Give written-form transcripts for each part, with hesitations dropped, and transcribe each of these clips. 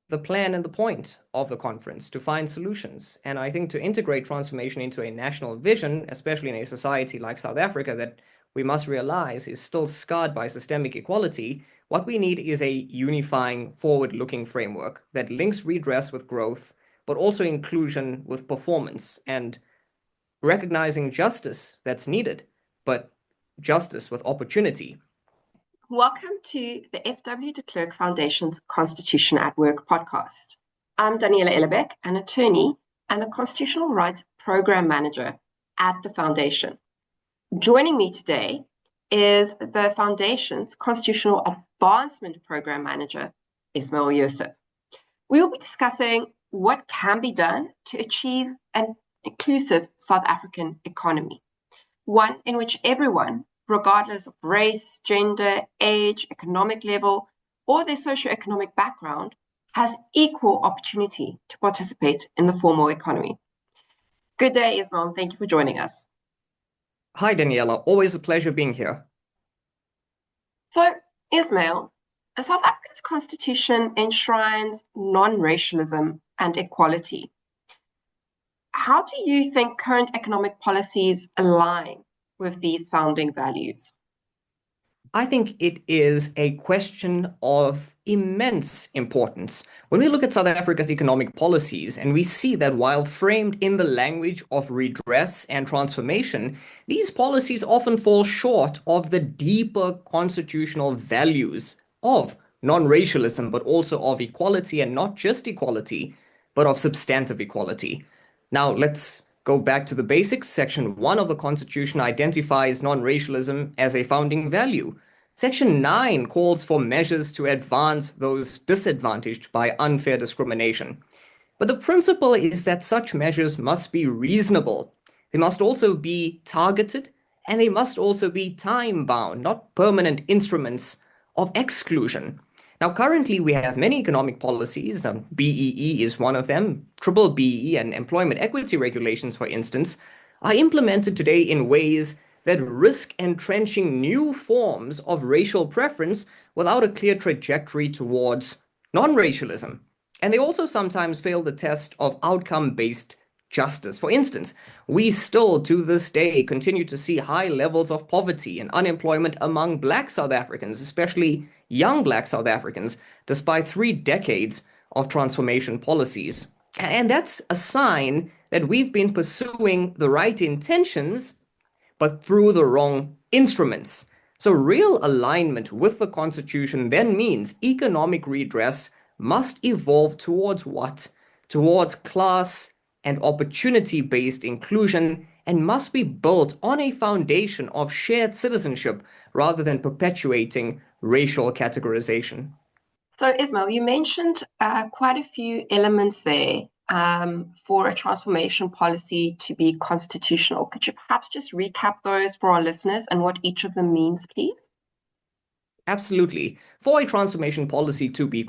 the plan and the point of the conference, to find solutions. And I think to integrate transformation into a national vision, especially in a society like South Africa that we must realize is still scarred by systemic equality, what we need is a unifying, forward-looking framework that links redress with growth, but also inclusion with performance, and recognizing justice that's needed, but justice with opportunity. Welcome to the FW de Klerk Foundation's Constitution at Work podcast. I'm Daniela Ellerbeck, an attorney and the Constitutional Rights Program Manager at the Foundation. Joining me today is the Foundation's Constitutional Advancement Program Manager, Ismail Joosub. We will be discussing what can be done to achieve an inclusive South African economy, one in which everyone, regardless of race, gender, age, economic level, or their socioeconomic background, has equal opportunity to participate in the formal economy. Good day, Ismail. Thank you for joining us. Hi, Daniela. Always a pleasure being here. So, Ismail, South Africa's constitution enshrines non-racialism and equality. How do you think current economic policies align with these founding values? I think it is a question of immense importance. When we look at South Africa's economic policies, and we see that while framed in the language of redress and transformation, these policies often fall short of the deeper constitutional values of non-racialism, but also of equality, and not just equality, but of substantive equality. Now, let's go back to the basics. Section 1 of the Constitution identifies non-racialism as a founding value. Section 9 calls for measures to advance those disadvantaged by unfair discrimination. But the principle is that such measures must be reasonable. They must also be targeted, and they must also be time-bound, not permanent instruments of exclusion. Now, currently, we have many economic policies. BEE is one of them. Triple BEE and employment equity regulations, for instance, are implemented today in ways that risk entrenching new forms of racial preference without a clear trajectory towards non-racialism. And they also sometimes fail the test of outcome-based justice. For instance, we still, to this day, continue to see high levels of poverty and unemployment among Black South Africans, especially young Black South Africans, despite 3 decades of transformation policies. And that's a sign that we've been pursuing the right intentions, but through the wrong instruments. So real alignment with the Constitution then means economic redress must evolve towards what? Towards class and opportunity-based inclusion, and must be built on a foundation of shared citizenship rather than perpetuating racial categorization. So, Ismail, you mentioned quite a few elements there for a transformation policy to be constitutional. Could you perhaps just recap those for our listeners and what each of them means, please? Absolutely. For a transformation policy to be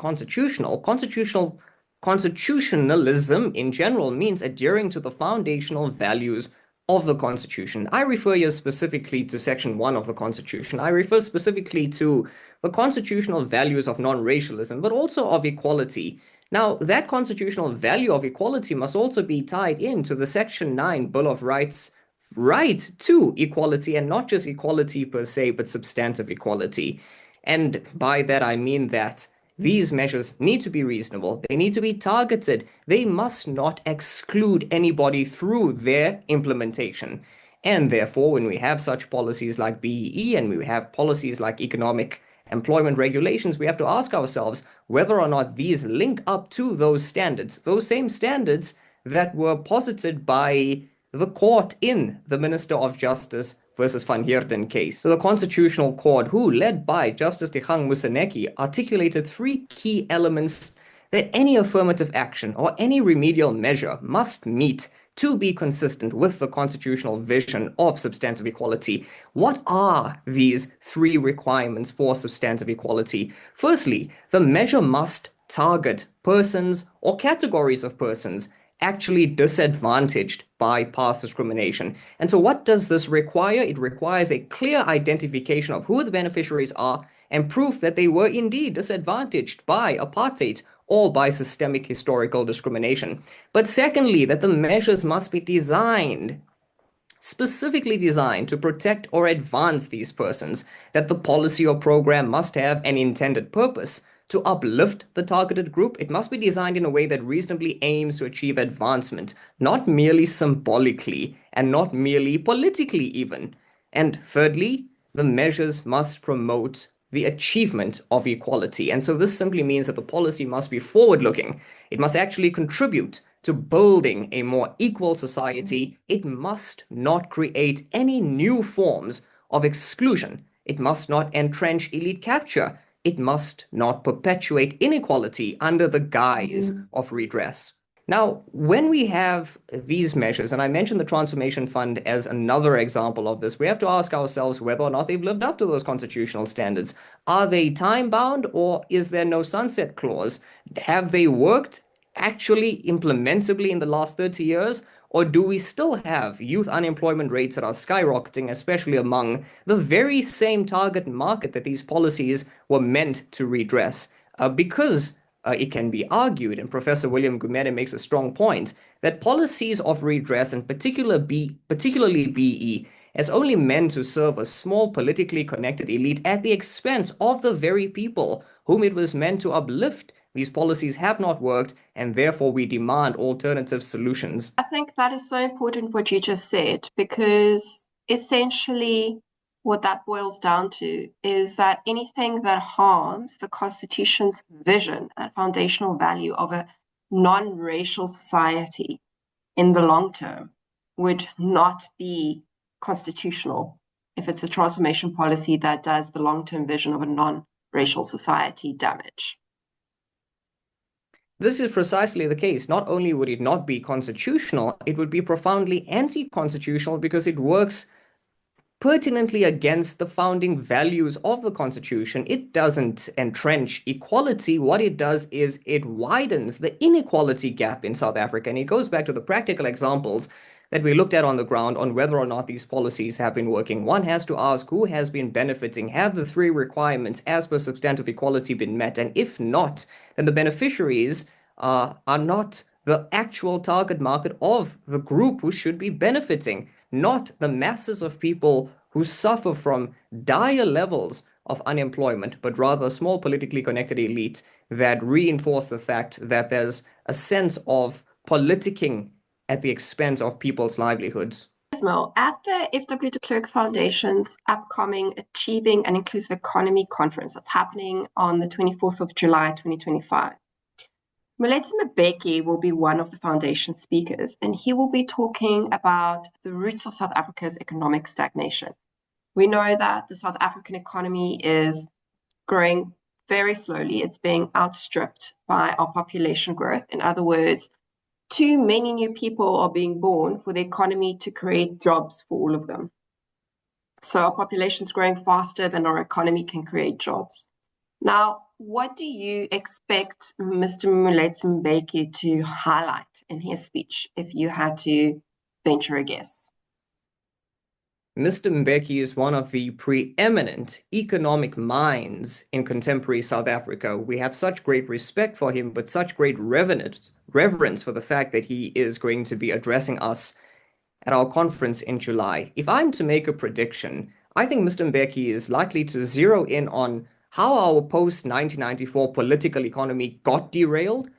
constitutionalism in general means adhering to the foundational values of the Constitution. I refer here specifically to Section 1 of the Constitution. I refer specifically to the constitutional values of non-racialism, but also of equality. Now, that constitutional value of equality must also be tied into the Section 9 Bill of Rights right to equality, and not just equality per se, but substantive equality. And by that, I mean that these measures need to be reasonable. They need to be targeted. They must not exclude anybody through their implementation. And therefore, when we have such policies like BEE and we have policies like economic employment regulations, we have to ask ourselves whether or not these link up to those standards, those same standards that were posited by the court in the Minister of Justice versus Van Heerden case. So the Constitutional Court, who led by Justice Dikgang Moseneke, articulated 3 key elements that any affirmative action or any remedial measure must meet to be consistent with the constitutional vision of substantive equality. What are these 3 requirements for substantive equality? Firstly, the measure must target persons or categories of persons actually disadvantaged by past discrimination. And so what does this require? It requires a clear identification of who the beneficiaries are and proof that they were indeed disadvantaged by apartheid or by systemic historical discrimination. But secondly, that the measures must be specifically designed to protect or advance these persons, that the policy or program must have an intended purpose to uplift the targeted group. It must be designed in a way that reasonably aims to achieve advancement, not merely symbolically and not merely politically even. And thirdly, the measures must promote the achievement of equality. And so this simply means that the policy must be forward-looking. It must actually contribute to building a more equal society. It must not create any new forms of exclusion. It must not entrench elite capture. It must not perpetuate inequality under the guise of redress. Now, when we have these measures, and I mentioned the Transformation Fund as another example of this, we have to ask ourselves whether or not they've lived up to those constitutional standards. Are they time-bound, or is there no sunset clause? Have they worked actually implementably in the last 30 years? Or do we still have youth unemployment rates that are skyrocketing, especially among the very same target market that these policies were meant to redress? Because it can be argued, and Professor William Gumede makes a strong point, that policies of redress, and particularly BE, is only meant to serve a small politically connected elite at the expense of the very people whom it was meant to uplift. These policies have not worked, and therefore we demand alternative solutions. I think that is so important what you just said, because essentially what that boils down to is that anything that harms the Constitution's vision and foundational value of a non-racial society in the long term would not be constitutional if it's a transformation policy that does the long-term vision of a non-racial society damage. This is precisely the case. Not only would it not be constitutional, it would be profoundly anti-constitutional because it works pertinently against the founding values of the Constitution. It doesn't entrench equality. What it does is it widens the inequality gap in South Africa. And it goes back to the practical examples that we looked at on the ground on whether or not these policies have been working. One has to ask who has been benefiting. Have the three requirements as per substantive equality been met? And if not, then the beneficiaries are not the actual target market of the group who should be benefiting, not the masses of people who suffer from dire levels of unemployment, but rather a small politically connected elite that reinforce the fact that there's a sense of politicking at the expense of people's livelihoods. Ismail, at the FW de Klerk Foundation's upcoming Achieving an Inclusive Economy conference that's happening on the 24th of July, 2025, Moletsi Mbeki will be one of the foundation speakers, and he will be talking about the roots of South Africa's economic stagnation. We know that the South African economy is growing very slowly. It's being outstripped by our population growth. In other words, too many new people are being born for the economy to create jobs for all of them. So our population is growing faster than our economy can create jobs. Now, what do you expect Mr. Moletsi Mbeki to highlight in his speech if you had to venture a guess? Mr. Mbeki is one of the preeminent economic minds in contemporary South Africa. We have such great respect for him, but such great reverence for the fact that he is going to be addressing us at our conference in July. If I'm to make a prediction, I think Mr. Mbeki is likely to zero in on how our post-1994 political economy got derailed.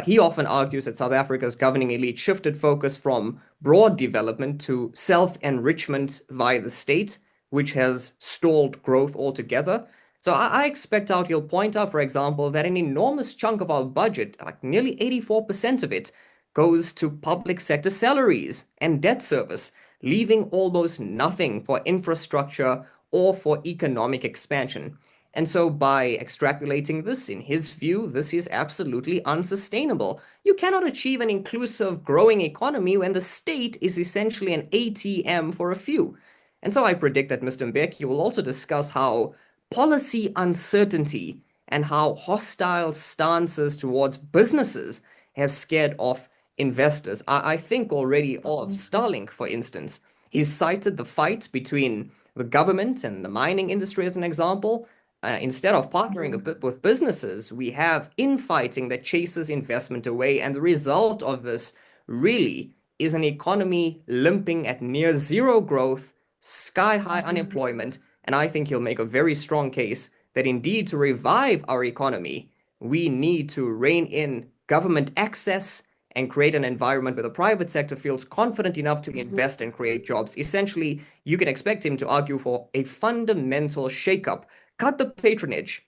He often argues that South Africa's governing elite shifted focus from broad development to self-enrichment via the state, which has stalled growth altogether. So I expect he'll point out, for example, that an enormous chunk of our budget, like nearly 84% of it, goes to public sector salaries and debt service, leaving almost nothing for infrastructure or for economic expansion. And so by extrapolating this, in his view, this is absolutely unsustainable. You cannot achieve an inclusive, growing economy when the state is essentially an ATM for a few. And so I predict that Mr. Mbeki will also discuss how policy uncertainty and how hostile stances towards businesses have scared off investors. I think already of Starlink, for instance. He's cited the fight between the government and the mining industry as an example. Instead of partnering a bit with businesses, we have infighting that chases investment away. And the result of this really is an economy limping at near zero growth, sky high unemployment. And I think he'll make a very strong case that indeed to revive our economy, we need to rein in government access and create an environment where the private sector feels confident enough to invest and create jobs. Essentially, you can expect him to argue for a fundamental shakeup. Cut the patronage,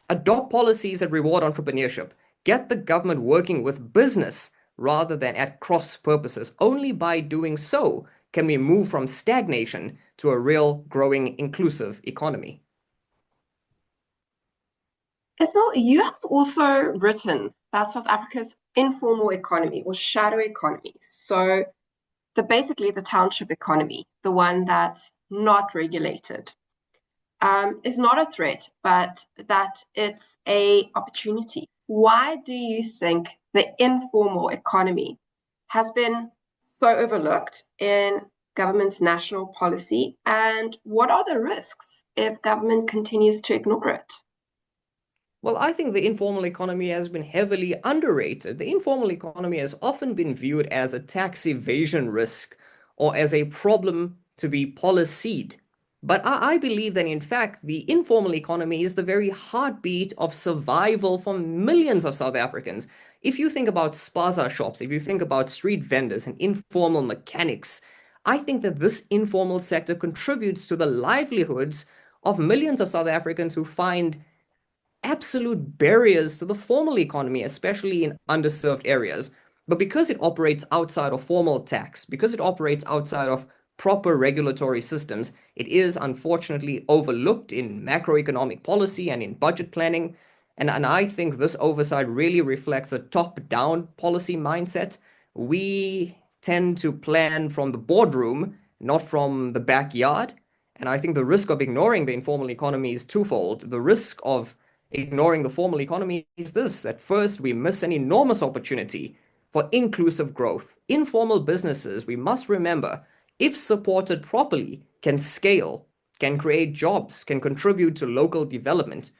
adopt policies that reward entrepreneurship, get the government working with business rather than at cross purposes. Only by doing so can we move from stagnation to a real, growing, inclusive economy. Ismail, you have also written that South Africa's informal economy or shadow economy, so basically the township economy, the one that's not regulated, is not a threat, but that it's an opportunity. Why do you think the informal economy has been so overlooked in government's national policy, and what are the risks if government continues to ignore it? Well, I think the informal economy has been heavily underrated. The informal economy has often been viewed as a tax evasion risk or as a problem to be policied. But I believe that, in fact, the informal economy is the very heartbeat of survival for millions of South Africans. If you think about spaza shops, if you think about street vendors and informal mechanics, I think that this informal sector contributes to the livelihoods of millions of South Africans who find absolute barriers to the formal economy, especially in underserved areas. But because it operates outside of formal tax, because it operates outside of proper regulatory systems, it is unfortunately overlooked in macroeconomic policy and in budget planning. And I think this oversight really reflects a top-down policy mindset. We tend to plan from the boardroom, not from the backyard. And I think the risk of ignoring the informal economy is twofold. The risk of ignoring the formal economy is this, that first, we miss an enormous opportunity for inclusive growth. Informal businesses, we must remember, if supported properly, can scale, can create jobs, can contribute to local development.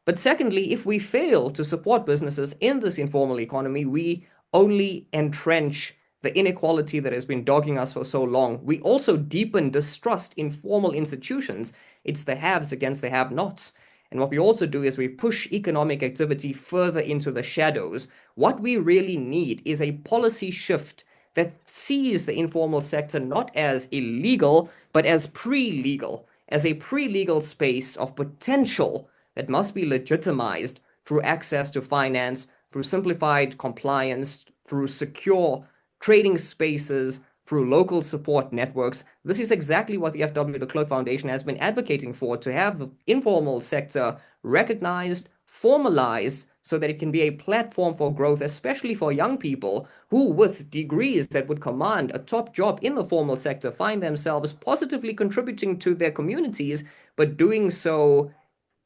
But secondly, if we fail to support businesses in this informal economy, we only entrench the inequality that has been dogging us for so long. We also deepen distrust in formal institutions. It's the haves against the have-nots. And what we also do is we push economic activity further into the shadows. What we really need is a policy shift that sees the informal sector not as illegal, but as pre-legal, as a pre-legal space of potential that must be legitimized through access to finance, through simplified compliance, through secure trading spaces, through local support networks. This is exactly what the FW de Klerk Foundation has been advocating for, to have the informal sector recognized, formalized, so that it can be a platform for growth, especially for young people who, with degrees that would command a top job in the formal sector, find themselves positively contributing to their communities, but doing so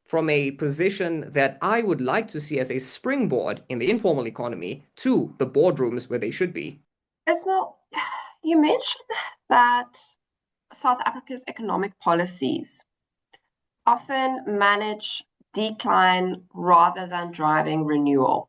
from a position that I would like to see as a springboard in the informal economy to the boardrooms where they should be. Ismail, you mentioned that South Africa's economic policies often manage decline rather than driving renewal.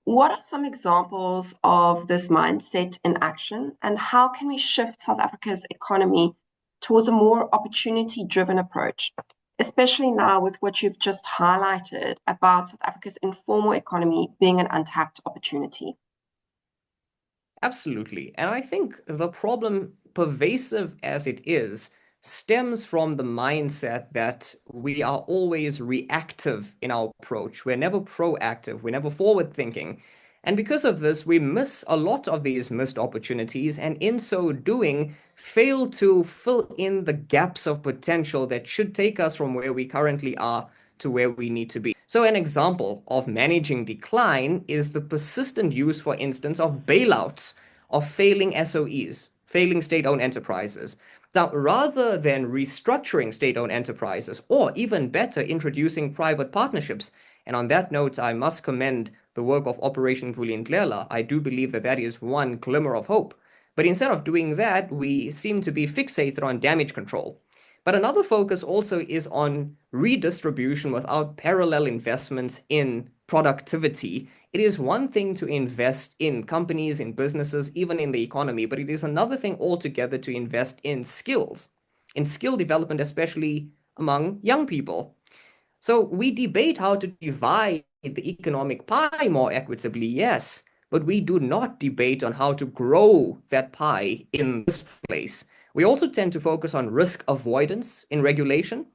What are some examples of this mindset in action, and how can we shift South Africa's economy towards a more opportunity-driven approach, especially now with what you've just highlighted about South Africa's informal economy being an untapped opportunity? Absolutely. And I think the problem, pervasive as it is, stems from the mindset that we are always reactive in our approach. We're never proactive, we're never forward thinking. And because of this, we miss a lot of these missed opportunities, and in so doing, fail to fill in the gaps of potential that should take us from where we currently are to where we need to be. So an example of managing decline is the persistent use, for instance, of bailouts of failing SOEs, failing state-owned enterprises. Now, rather than restructuring state-owned enterprises, or even better, introducing private partnerships, and on that note, I must commend the work of Operation Vulindlela. I do believe that that is one glimmer of hope. But instead of doing that, we seem to be fixated on damage control. But another focus also is on redistribution without parallel investments in productivity. It is one thing to invest in companies, in businesses, even in the economy, but it is another thing altogether to invest in skill development, especially among young people. So we debate how to divide the economic pie more equitably, yes, but we do not debate on how to grow that pie in this place. We also tend to focus on risk avoidance in regulation.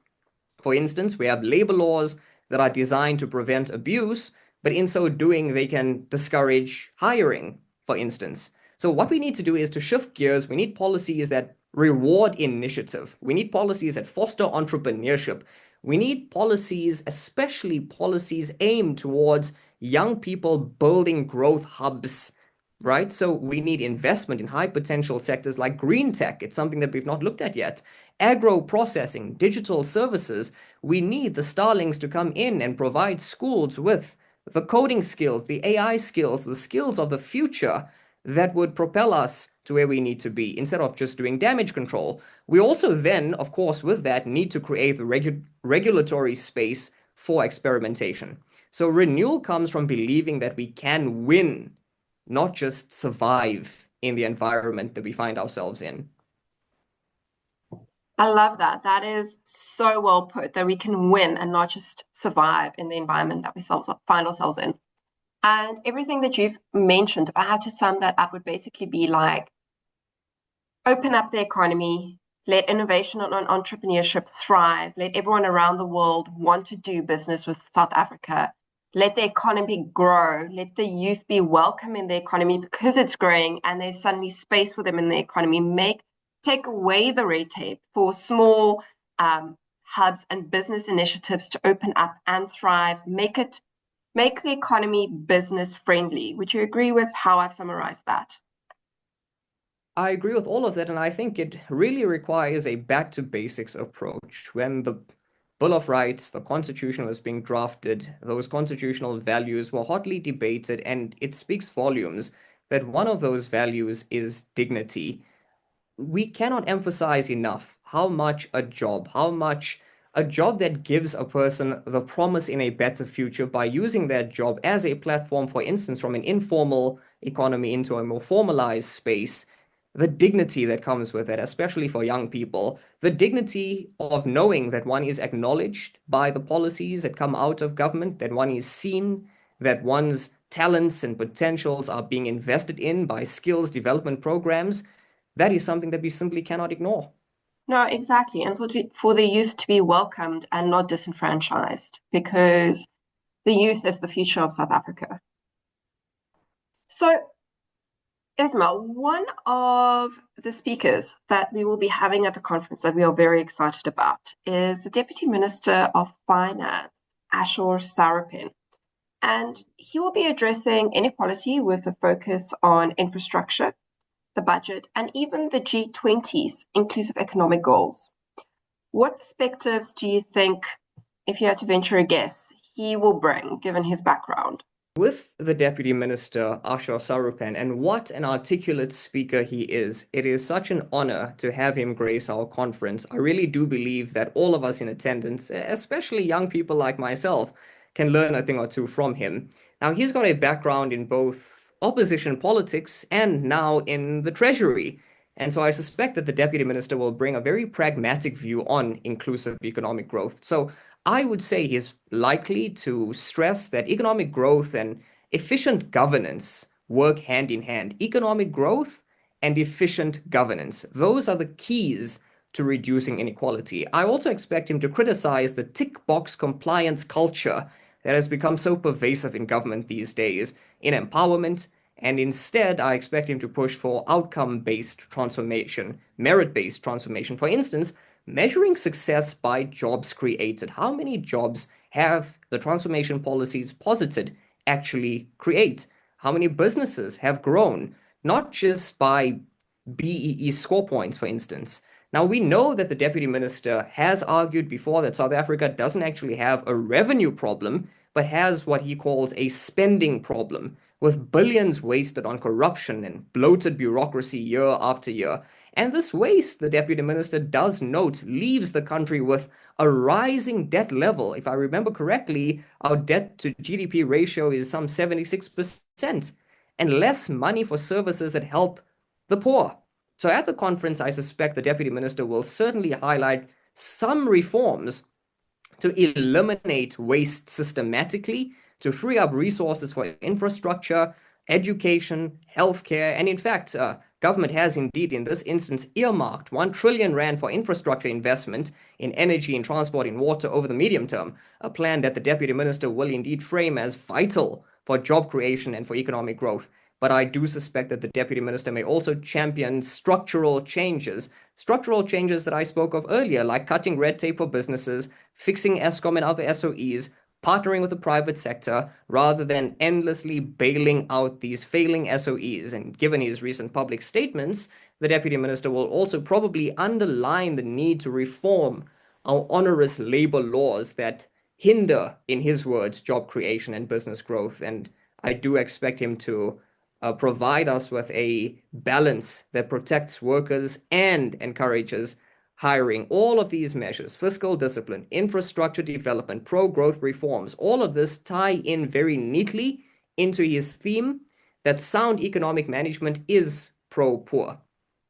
For instance, we have labor laws that are designed to prevent abuse, but in so doing, they can discourage hiring, for instance. So, what we need to do is to shift gears. We need policies that reward initiative. We need policies that foster entrepreneurship. We need policies, especially policies aimed towards young people building growth hubs, right? So we need investment in high potential sectors like green tech. It's something that we've not looked at yet. Agro processing, digital services. We need the starlings to come in and provide schools with the coding skills, the AI skills, the skills of the future that would propel us to where we need to be instead of just doing damage control. We also then, of course, with that, need to create the regulatory space for experimentation. So renewal comes from believing that we can win, not just survive in the environment that we find ourselves in. I love that. That is so well put, that we can win and not just survive in the environment that we find ourselves in. And everything that you've mentioned, if I had to sum that up, would basically be like open up the economy, let innovation and entrepreneurship thrive, let everyone around the world want to do business with South Africa, let the economy grow, let the youth be welcome in the economy because it's growing and there's suddenly space for them in the economy. Take away the red tape for small hubs and business initiatives to open up and thrive, make the economy business friendly. Would you agree with how I've summarized that? I agree with all of that, and I think it really requires a back to basics approach. When the Bill of Rights, the Constitution was being drafted, those constitutional values were hotly debated, and it speaks volumes that one of those values is dignity. We cannot emphasize enough how much a job that gives a person the promise in a better future by using that job as a platform, for instance, from an informal economy into a more formalized space, the dignity that comes with it, especially for young people, the dignity of knowing that one is acknowledged by the policies that come out of government, that one is seen, that one's talents and potentials are being invested in by skills development programs, that is something that we simply cannot ignore. No, exactly. And for the youth to be welcomed and not disenfranchised, because the youth is the future of South Africa. So, Ismail, one of the speakers that we will be having at the conference that we are very excited about is the Deputy Minister of Finance, Ashor Sarapin. And he will be addressing inequality with a focus on infrastructure, the budget, and even the G20's inclusive economic goals. What perspectives do you think, if you had to venture a guess, he will bring, given his background? With the Deputy Minister, Ashar Sarupan, and what an articulate speaker he is, it is such an honor to have him grace our conference. I really do believe that all of us in attendance, especially young people like myself, can learn a thing or two from him. Now, he's got a background in both opposition politics and now in the Treasury. And so I suspect that the Deputy Minister will bring a very pragmatic view on inclusive economic growth. So I would say he's likely to stress that economic growth and efficient governance work hand in hand. Economic growth and efficient governance. Those are the keys to reducing inequality. I also expect him to criticize the tick box compliance culture that has become so pervasive in government these days in empowerment. And instead, I expect him to push for outcome-based transformation, merit-based transformation. For instance, measuring success by jobs created. How many jobs have the transformation policies posited actually create? How many businesses have grown? Not just by BEE score points, for instance. Now, we know that the Deputy Minister has argued before that South Africa doesn't actually have a revenue problem, but has what he calls a spending problem, with billions wasted on corruption and bloated bureaucracy year after year. And this waste, the deputy minister does note, leaves the country with a rising debt level. If I remember correctly, our debt to GDP ratio is some 76%, and less money for services that help the poor. So at the conference, I suspect the deputy minister will certainly highlight some reforms to eliminate waste systematically, to free up resources for infrastructure, education, healthcare, and in fact, government has indeed in this instance earmarked 1 trillion rand for infrastructure investment in energy and transport and water over the medium term, a plan that the deputy minister will indeed frame as vital for job creation and for economic growth. But I do suspect that the deputy minister may also champion structural changes that I spoke of earlier, like cutting red tape for businesses, fixing Eskom and other SOEs, partnering with the private sector, rather than endlessly bailing out these failing SOEs. And given his recent public statements, the deputy minister will also probably underline the need to reform our onerous labor laws that hinder, in his words, job creation and business growth. And I do expect him to provide us with a balance that protects workers and encourages hiring. All of these measures, fiscal discipline, infrastructure development, pro-growth reforms, all of this tie in very neatly into his theme that sound economic management is pro-poor.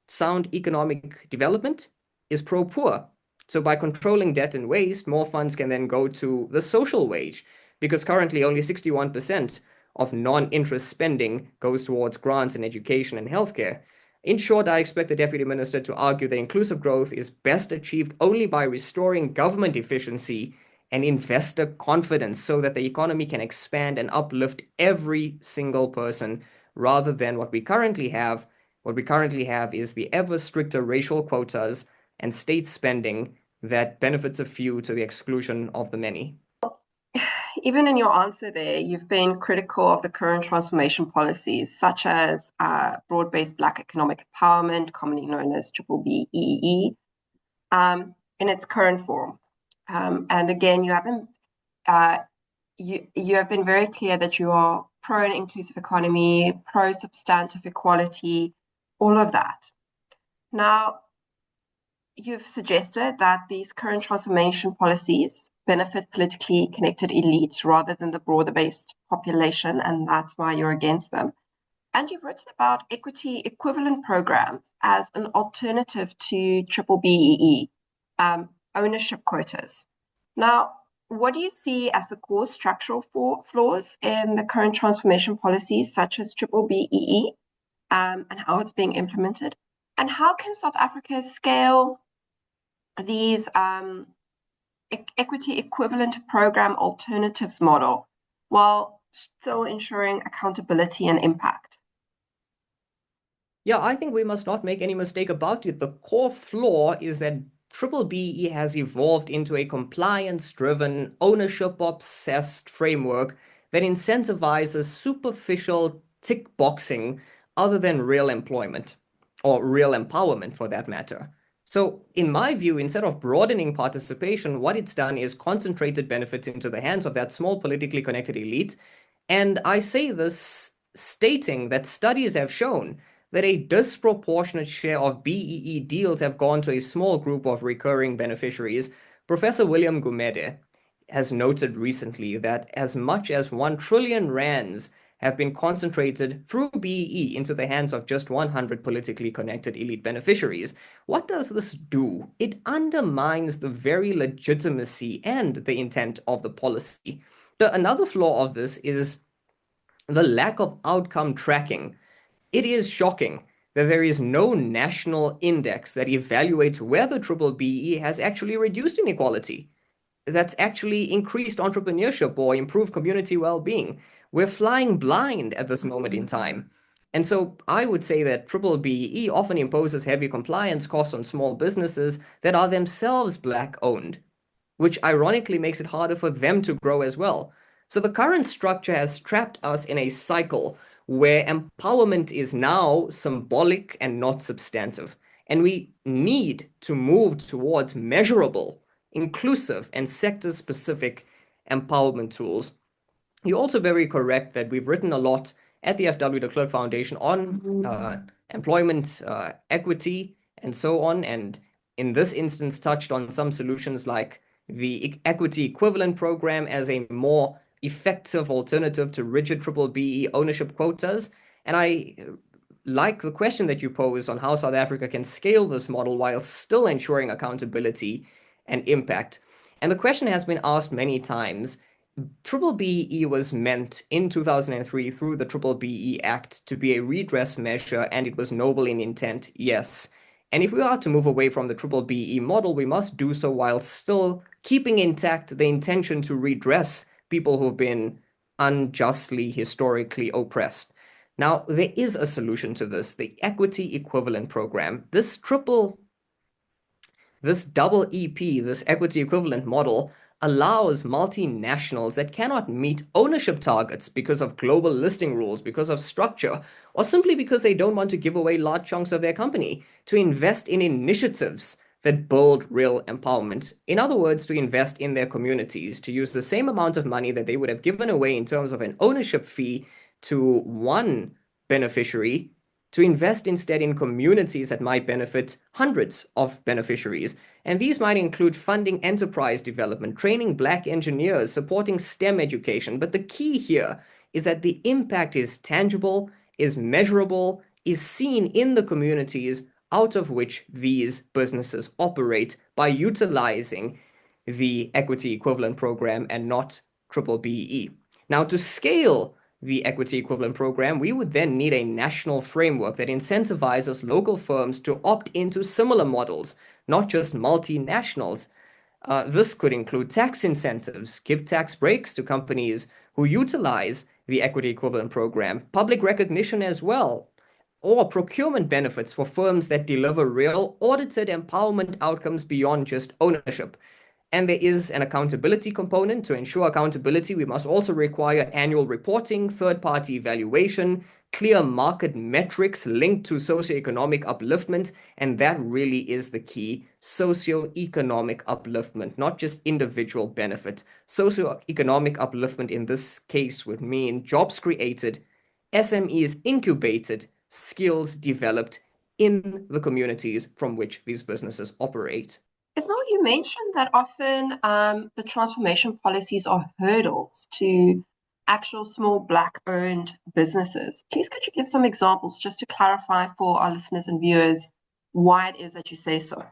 Sound economic development is pro-poor. So by controlling debt and waste, more funds can then go to the social wage, because currently only 61% of non-interest spending goes towards grants in education and healthcare. In short, I expect the deputy minister to argue that inclusive growth is best achieved only by restoring government efficiency and investor confidence so that the economy can expand and uplift every single person, rather than what we currently have. What we currently have is the ever stricter racial quotas and state spending that benefits a few to the exclusion of the many. Even in your answer there, you've been critical of the current transformation policies, such as broad-based Black economic empowerment, commonly known as Triple BEE, in its current form. And again, you have been very clear that you are pro an inclusive economy, pro substantive equality, all of that. Now, you've suggested that these current transformation policies benefit politically connected elites rather than the broader-based population, and that's why you're against them. And you've written about equity equivalent programs as an alternative to Triple BEE, ownership quotas. Now, what do you see as the core structural flaws in the current transformation policies, such as Triple BEE, and how it's being implemented? And how can South Africa scale these equity equivalent program alternatives model while still ensuring accountability and impact? Yeah, I think we must not make any mistake about it. The core flaw is that Triple BE has evolved into a compliance-driven, ownership-obsessed framework that incentivizes superficial tick boxing other than real employment, or real empowerment for that matter. So in my view, instead of broadening participation, what it's done is concentrated benefits into the hands of that small politically connected elite. And I say this stating that studies have shown that a disproportionate share of BEE deals have gone to a small group of recurring beneficiaries. Professor William Gumede has noted recently that as much as 1 trillion rands have been concentrated through BEE into the hands of just 100 politically connected elite beneficiaries. What does this do? It undermines the very legitimacy and the intent of the policy. Another flaw of this is the lack of outcome tracking. It is shocking that there is no national index that evaluates whether Triple BE has actually reduced inequality, that's actually increased entrepreneurship or improved community well-being. We're flying blind at this moment in time. And so I would say that Triple BE often imposes heavy compliance costs on small businesses that are themselves Black-owned, which ironically makes it harder for them to grow as well. So the current structure has trapped us in a cycle where empowerment is now symbolic and not substantive. And we need to move towards measurable, inclusive, and sector-specific empowerment tools. You're also very correct that we've written a lot at the FW de Klerk Foundation on employment equity and so on. And in this instance, touched on some solutions like the equity equivalent program as a more effective alternative to rigid triple BE ownership quotas. And I like the question that you pose on how South Africa can scale this model while still ensuring accountability and impact. And the question has been asked many times. Triple BE was meant in 2003 through the Triple BE Act to be a redress measure, and it was noble in intent, yes. And if we are to move away from the Triple BE model, we must do so while still keeping intact the intention to redress people who've been unjustly, historically oppressed. Now, there is a solution to this, the equity equivalent program. This double EP, this equity equivalent model, allows multinationals that cannot meet ownership targets because of global listing rules, because of structure, or simply because they don't want to give away large chunks of their company to invest in initiatives that build real empowerment. In other words, to invest in their communities, to use the same amount of money that they would have given away in terms of an ownership fee to one beneficiary to invest instead in communities that might benefit hundreds of beneficiaries. And these might include funding enterprise development, training Black engineers, supporting STEM education. But the key here is that the impact is tangible, is measurable, is seen in the communities out of which these businesses operate by utilizing the equity equivalent program and not triple BE. Now, to scale the equity equivalent program, we would then need a national framework that incentivizes local firms to opt into similar models, not just multinationals. This could include tax incentives, give tax breaks to companies who utilize the equity equivalent program, public recognition as well, or procurement benefits for firms that deliver real audited empowerment outcomes beyond just ownership. And there is an accountability component. To ensure accountability, we must also require annual reporting, third-party evaluation, clear market metrics linked to socioeconomic upliftment, and that really is the key, socioeconomic upliftment, not just individual benefit. Socioeconomic upliftment in this case would mean jobs created, SMEs incubated, skills developed in the communities from which these businesses operate. Ismail, you mentioned that often the transformation policies are hurdles to actual small Black-owned businesses. Please, could you give some examples just to clarify for our listeners and viewers why it is that you say so?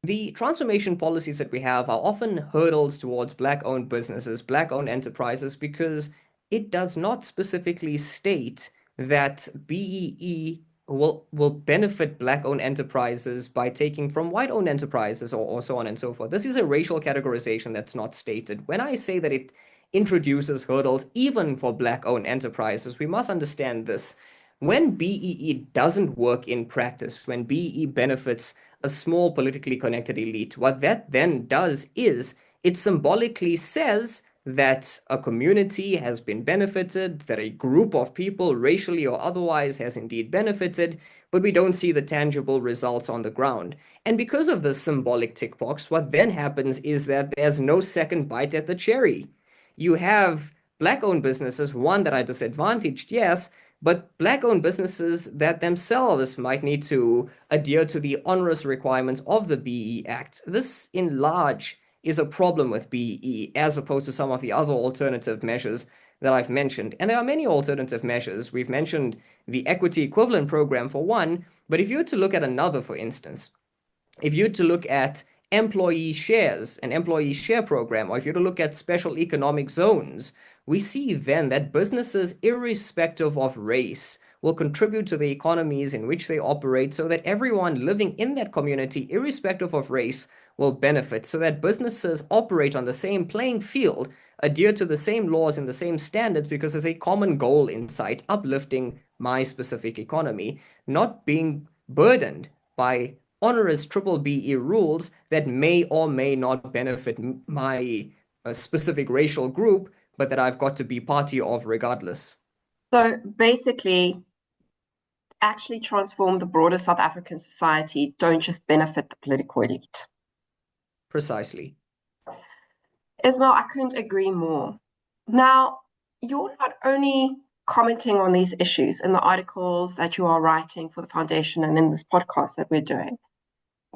The transformation policies that we have are often hurdles towards Black-owned businesses, Black-owned enterprises, because it does not specifically state that BEE will benefit Black-owned enterprises by taking from white-owned enterprises or so on and so forth. This is a racial categorization that's not stated. When I say that it introduces hurdles even for Black-owned enterprises, we must understand this. When BEE doesn't work in practice, when BEE benefits a small politically connected elite, what that then does is it symbolically says that a community has been benefited, that a group of people, racially or otherwise, has indeed benefited, but we don't see the tangible results on the ground. And because of this symbolic tick box, what then happens is that there's no second bite at the cherry. You have Black-owned businesses, one that are disadvantaged, yes, but Black-owned businesses that themselves might need to adhere to the onerous requirements of the BE Act. This, in large, is a problem with BE as opposed to some of the other alternative measures that I've mentioned. And there are many alternative measures. We've mentioned the equity equivalent program for one, but if you were to look at another, for instance, if you were to look at employee shares, an employee share program, or if you were to look at special economic zones, we see then that businesses, irrespective of race, will contribute to the economies in which they operate so that everyone living in that community, irrespective of race, will benefit, so that businesses operate on the same playing field, adhere to the same laws and the same standards because there's a common goal in sight, uplifting my specific economy, not being burdened by onerous triple BE rules that may or may not benefit my specific racial group, but that I've got to be party of regardless. So basically, actually transform the broader South African society, don't just benefit the political elite. Precisely. Ismail, I couldn't agree more. Now, you're not only commenting on these issues in the articles that you are writing for the foundation and in this podcast that we're doing,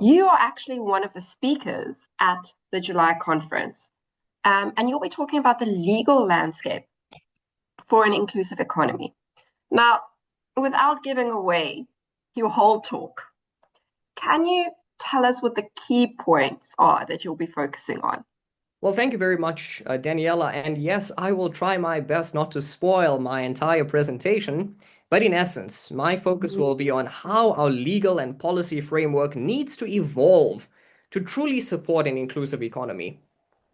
You are actually one of the speakers at the July conference, and you'll be talking about the legal landscape for an inclusive economy. Now, without giving away your whole talk, can you tell us what the key points are that you'll be focusing on? Well, thank you very much, Daniela. And yes, I will try my best not to spoil my entire presentation. But in essence, my focus will be on how our legal and policy framework needs to evolve to truly support an inclusive economy.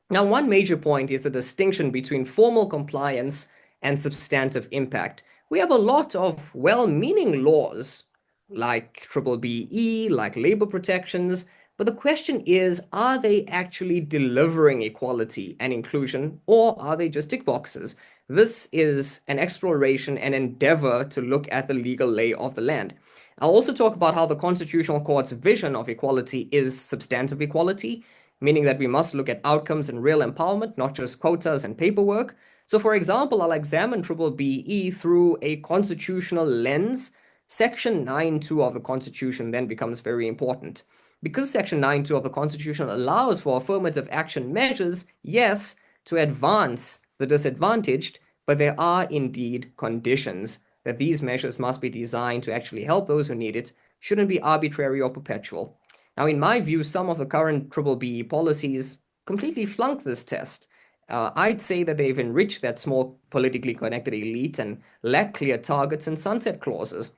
Now, one major point is the distinction between formal compliance and substantive impact. We have a lot of well-meaning laws like BBE, like labor protections, but the question is, are they actually delivering equality and inclusion, or are they just tick boxes? This is an exploration and endeavor to look at the legal lay of the land. I'll also talk about how the Constitutional Court's vision of equality is substantive equality, meaning that we must look at outcomes and real empowerment, not just quotas and paperwork. So, for example, I'll examine BBE through a constitutional lens. Section 9.2 of the Constitution then becomes very important. Because Section 9.2 of the Constitution allows for affirmative action measures, yes, to advance the disadvantaged, but there are indeed conditions that these measures must be designed to actually help those who need it, shouldn't be arbitrary or perpetual. Now, in my view, some of the current BBE policies completely flunk this test. I'd say that they've enriched that small politically connected elite and lack clear targets and sunset clauses.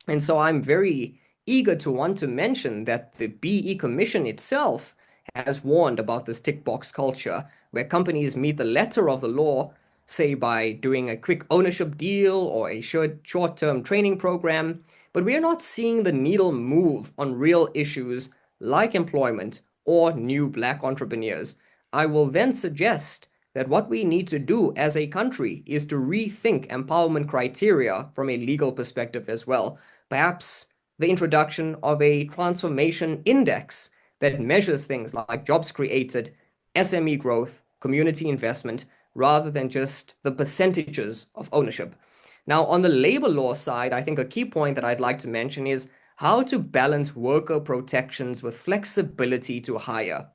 And so I'm very eager to want to mention that the BE Commission itself has warned about this tick box culture, where companies meet the letter of the law, say by doing a quick ownership deal or a short-term training program, but we are not seeing the needle move on real issues like employment or new black entrepreneurs. I will then suggest that what we need to do as a country is to rethink empowerment criteria from a legal perspective as well. Perhaps the introduction of a transformation index that measures things like jobs created, SME growth, community investment, rather than just the percentages of ownership. Now, on the labor law side, I think a key point that I'd like to mention is how to balance worker protections with flexibility to hire.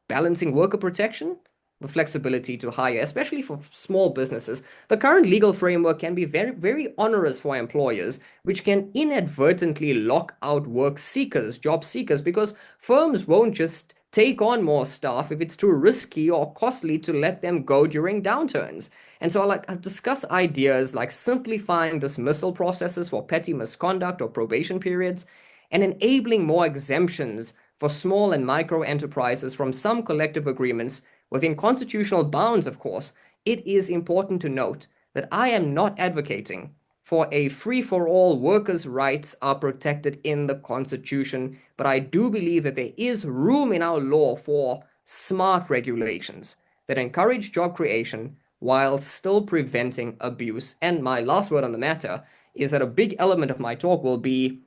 Balancing worker protection with flexibility to hire, especially for small businesses. The current legal framework can be very, very onerous for employers, which can inadvertently lock out work seekers, job seekers, because firms won't just take on more staff if it's too risky or costly to let them go during downturns. And so I'll discuss ideas like simplifying dismissal processes for petty misconduct or probation periods and enabling more exemptions for small and micro enterprises from some collective agreements within constitutional bounds, of course. It is important to note that I am not advocating for a free-for-all workers' rights are protected in the Constitution, but I do believe that there is room in our law for smart regulations that encourage job creation while still preventing abuse. And my last word on the matter is that a big element of my talk will be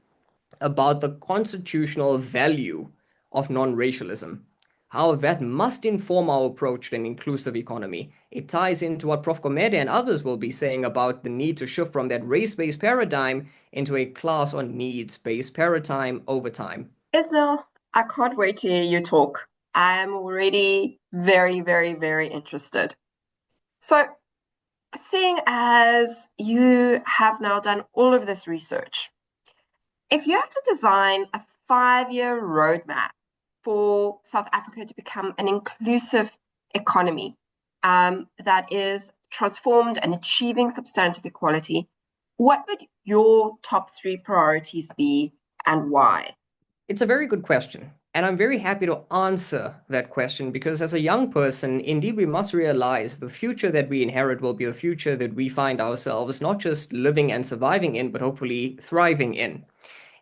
about the constitutional value of non-racialism, how that must inform our approach to an inclusive economy. It ties into what Prof. Gomede and others will be saying about the need to shift from that race-based paradigm into a class or needs-based paradigm over time. Ismail, I can't wait to hear you talk. I am already very, very, very interested. So, seeing as you have now done all of this research, if you had to design a 5-year roadmap for South Africa to become an inclusive economy that is transformed and achieving substantive equality, what would your top 3 priorities be and why? It's a very good question, and I'm very happy to answer that question because as a young person, indeed, we must realize the future that we inherit will be the future that we find ourselves not just living and surviving in, but hopefully thriving in.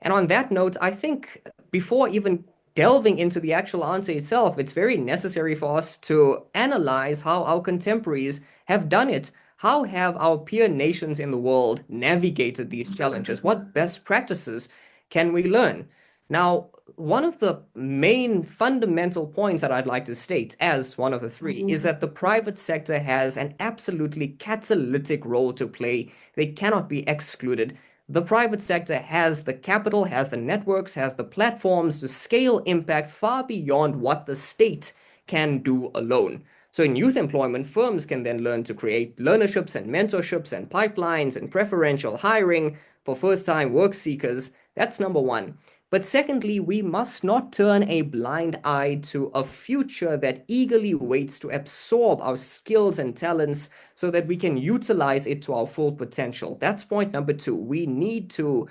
And on that note, I think before even delving into the actual answer itself, it's very necessary for us to analyze how our contemporaries have done it. How have our peer nations in the world navigated these challenges? What best practices can we learn? Now, one of the main fundamental points that I'd like to state as one of the 3 is that the private sector has an absolutely catalytic role to play. They cannot be excluded. the private sector has the capital, has the networks, has the platforms to scale impact far beyond what the state can do alone. So in youth employment, firms can then learn to create learnerships and mentorships and pipelines and preferential hiring for first-time work seekers. That's number one. But secondly, we must not turn a blind eye to a future that eagerly waits to absorb our skills and talents so that we can utilize it to our full potential. That's point number two. We need to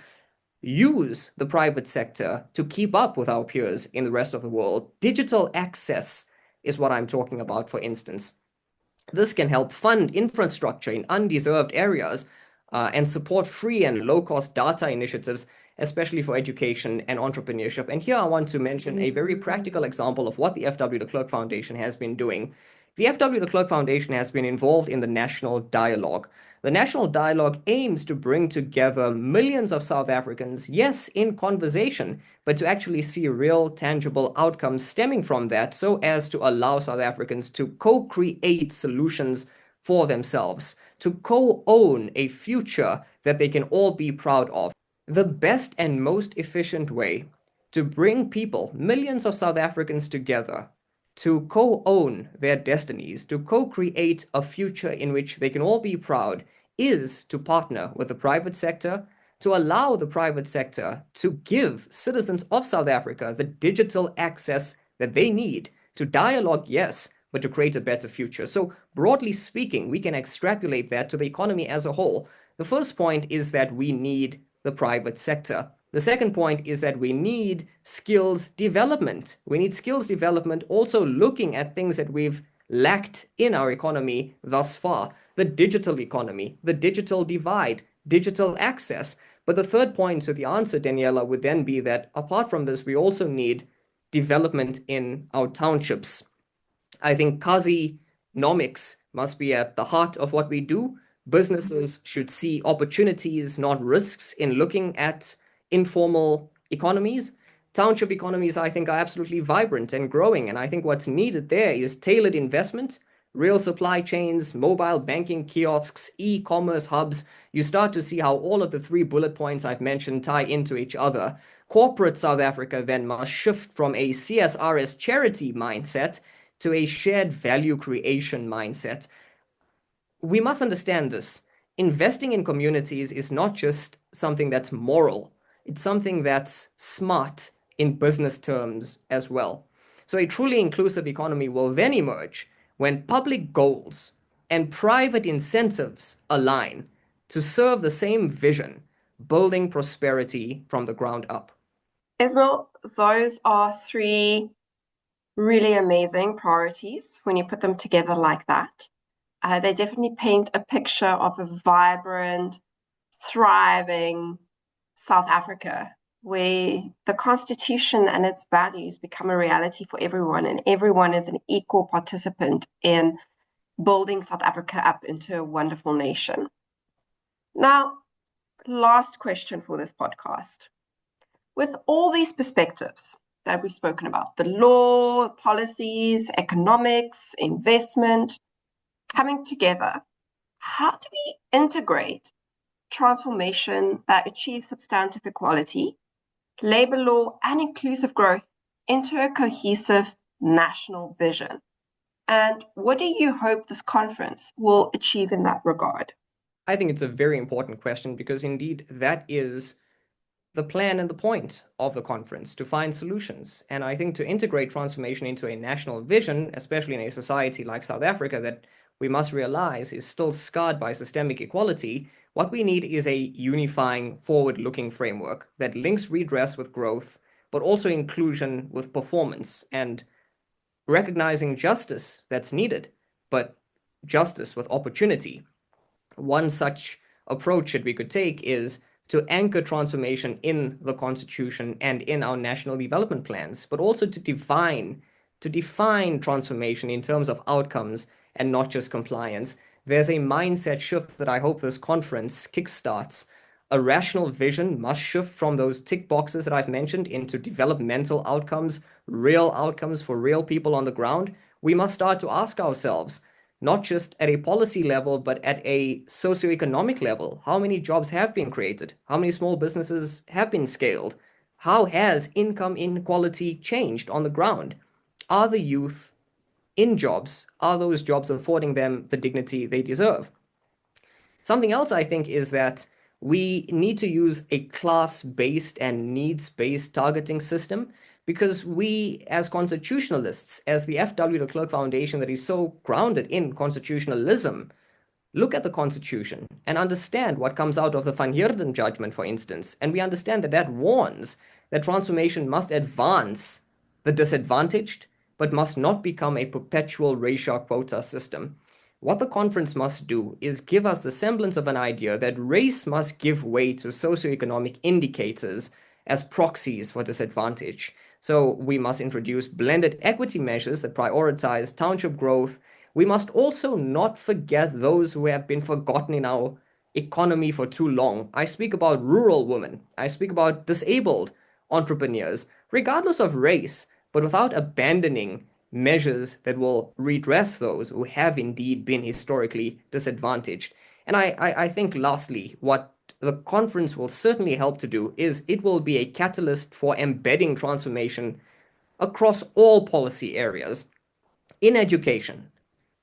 use the private sector to keep up with our peers in the rest of the world. Digital access is what I'm talking about, for instance. This can help fund infrastructure in undeserved areas and support free and low-cost data initiatives, especially for education and entrepreneurship. And here I want to mention a very practical example of what the FW de Klerk Foundation has been doing. The FW de Klerk Foundation has been involved in the National Dialogue. The National Dialogue aims to bring together millions of South Africans, yes, in conversation, but to actually see real, tangible outcomes stemming from that so as to allow South Africans to co-create solutions for themselves, to co-own a future that they can all be proud of. The best and most efficient way to bring people, millions of South Africans together, to co-own their destinies, to co-create a future in which they can all be proud, is to partner with the private sector, to allow the private sector to give citizens of South Africa the digital access that they need to dialogue, yes, but to create a better future. So broadly speaking, we can extrapolate that to the economy as a whole. The first point is that we need the private sector. The second point is that we need skills development. We need skills development also looking at things that we've lacked in our economy thus far. The digital economy, the digital divide, digital access. But the third point, so the answer, Daniela, would then be that apart from this, we also need development in our townships. I think Kazi-nomics must be at the heart of what we do. Businesses should see opportunities, not risks, in looking at informal economies. Township economies, I think, are absolutely vibrant and growing. And I think what's needed there is tailored investment, real supply chains, mobile banking kiosks, e-commerce hubs. You start to see how all of the three bullet points I've mentioned tie into each other. Corporate South Africa then must shift from a CSRS charity mindset to a shared value creation mindset. We must understand this. Investing in communities is not just something that's moral, it's something that's smart in business terms as well. So a truly inclusive economy will then emerge when public goals and private incentives align to serve the same vision, building prosperity from the ground up. Ismail, those are three really amazing priorities when you put them together like that. They definitely paint a picture of a vibrant, thriving South Africa where the Constitution and its values become a reality for everyone, and everyone is an equal participant in building South Africa up into a wonderful nation. Now, last question for this podcast. With all these perspectives that we've spoken about, the law, policies, economics, investment, coming together, how do we integrate transformation that achieves substantive equality, labor law, and inclusive growth into a cohesive national vision? And what do you hope this conference will achieve in that regard? I think it's a very important question because indeed that is the plan and the point of the conference, to find solutions. And I think to integrate transformation into a national vision, especially in a society like South Africa that we must realize is still scarred by systemic equality, what we need is a unifying, forward-looking framework that links redress with growth, but also inclusion with performance, and recognizing justice that's needed, but justice with opportunity. One such approach that we could take is to anchor transformation in the Constitution and in our national development plans, but also to define transformation in terms of outcomes and not just compliance. There's a mindset shift that I hope this conference kickstarts. A rational vision must shift from those tick boxes that I've mentioned into developmental outcomes, real outcomes for real people on the ground. We must start to ask ourselves, not just at a policy level, but at a socioeconomic level. How many jobs have been created? How many small businesses have been scaled? How has income inequality changed on the ground? Are the youth in jobs? Are those jobs affording them the dignity they deserve? Something else I think is that we need to use a class-based and needs-based targeting system because we, as constitutionalists, as the FW de Klerk Foundation that is so grounded in constitutionalism, look at the Constitution and understand what comes out of the Van Heerden judgment, for instance, and we understand that that warns that transformation must advance the disadvantaged, but must not become a perpetual racial quota system. What the conference must do is give us the semblance of an idea that race must give way to socioeconomic indicators as proxies for disadvantage. So we must introduce blended equity measures that prioritize township growth. We must also not forget those who have been forgotten in our economy for too long. I speak about rural women. I speak about disabled entrepreneurs, regardless of race, but without abandoning measures that will redress those who have indeed been historically disadvantaged. And I think lastly, what the conference will certainly help to do is it will be a catalyst for embedding transformation across all policy areas in education,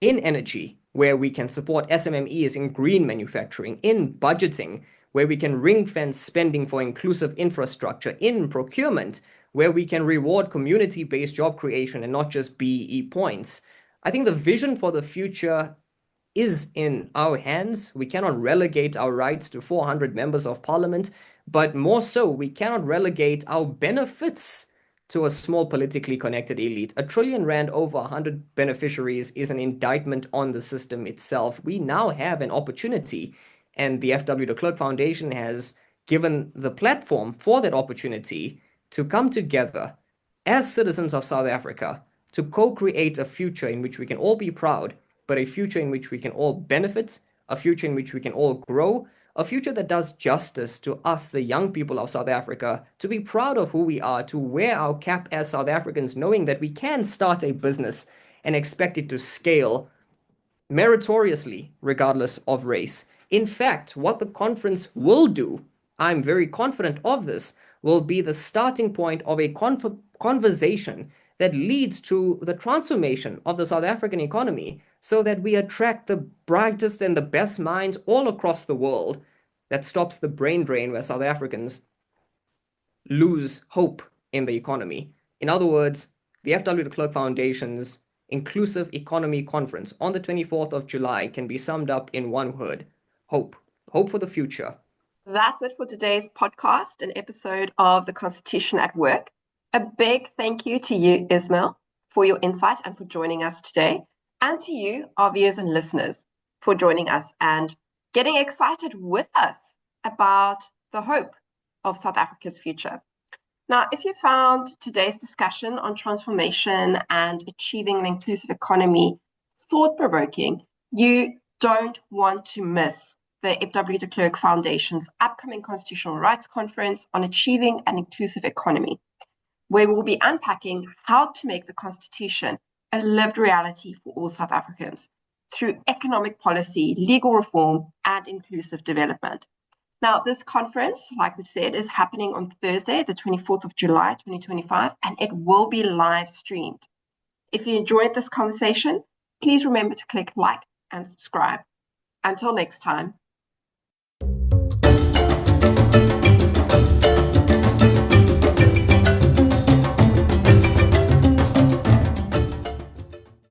in energy, where we can support SMMEs in green manufacturing, in budgeting, where we can ring fence spending for inclusive infrastructure, in procurement, where we can reward community-based job creation and not just BEE points. I think the vision for the future is in our hands. We cannot relegate our rights to 400 members of parliament, but more so, we cannot relegate our benefits to a small politically connected elite. R1 trillion over 100 beneficiaries is an indictment on the system itself. We now have an opportunity, and the FW de Klerk Foundation has given the platform for that opportunity to come together as citizens of South Africa to co-create a future in which we can all be proud, but a future in which we can all benefit, a future in which we can all grow, a future that does justice to us, the young people of South Africa, to be proud of who we are, to wear our cap as South Africans, knowing that we can start a business and expect it to scale meritoriously, regardless of race. In fact, what the conference will do, I'm very confident of this, will be the starting point of a conversation that leads to the transformation of the South African economy so that we attract the brightest and the best minds all across the world, that stops the brain drain where South Africans lose hope in the economy. In other words, the FW de Klerk Foundation's Inclusive Economy Conference on the 24th of July can be summed up in one word: hope. Hope for the future. That's it for today's podcast, an episode of The Constitution at Work. A big thank you to you, Ismail, for your insight and for joining us today, and to you, our viewers and listeners, for joining us and getting excited with us about the hope of South Africa's future. Now, if you found today's discussion on transformation and achieving an inclusive economy thought-provoking, you don't want to miss the FW de Klerk Foundation's upcoming Constitutional Rights Conference on Achieving an Inclusive Economy, where we'll be unpacking how to make the Constitution a lived reality for all South Africans through economic policy, legal reform, and inclusive development. Now, this conference, like we've said, is happening on Thursday, the 24th of July, 2025, and it will be live streamed. If you enjoyed this conversation, please remember to click like and subscribe. Until next time.